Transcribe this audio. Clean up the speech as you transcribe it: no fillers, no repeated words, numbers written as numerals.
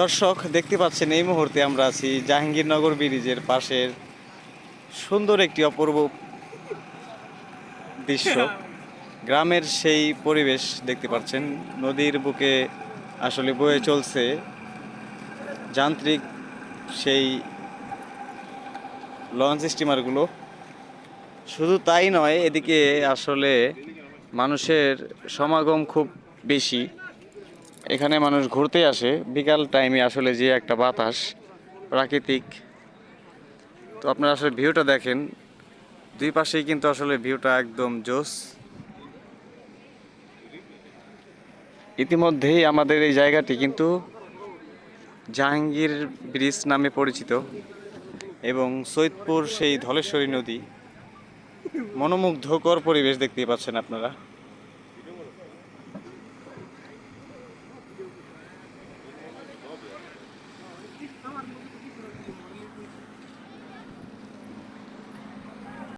দর্শক দেখতে পাচ্ছেন এই মুহূর্তে আমরা আছি জাহাঙ্গীরনগর ব্রিজের পাশের সুন্দর একটি অপূর্ব দৃশ্য। গ্রামের সেই পরিবেশ দেখতে পাচ্ছেন। নদীর বুকে আসলে বয়ে চলছে যান্ত্রিক সেই লঞ্চ স্টিমারগুলো। শুধু তাই নয়, এদিকে আসলে মানুষের সমাগম খুব বেশি। এখানে মানুষ ঘুরতে আসে বিকাল টাইমে। আসলে যে একটা বাতাস প্রাকৃতিক, তো আপনারা আসলে ভিউটা দেখেন। দুই পাশেই কিন্তু আসলে ভিউটা একদম জোস। ইতিমধ্যেই আমাদের এই জায়গাটি কিন্তু জাহাঙ্গীর ব্রিজ নামে পরিচিত এবং সৈয়দপুর সেই ধলেশ্বরী নদী। মনোমুগ্ধকর পরিবেশ দেখতেই পাচ্ছেন আপনারা।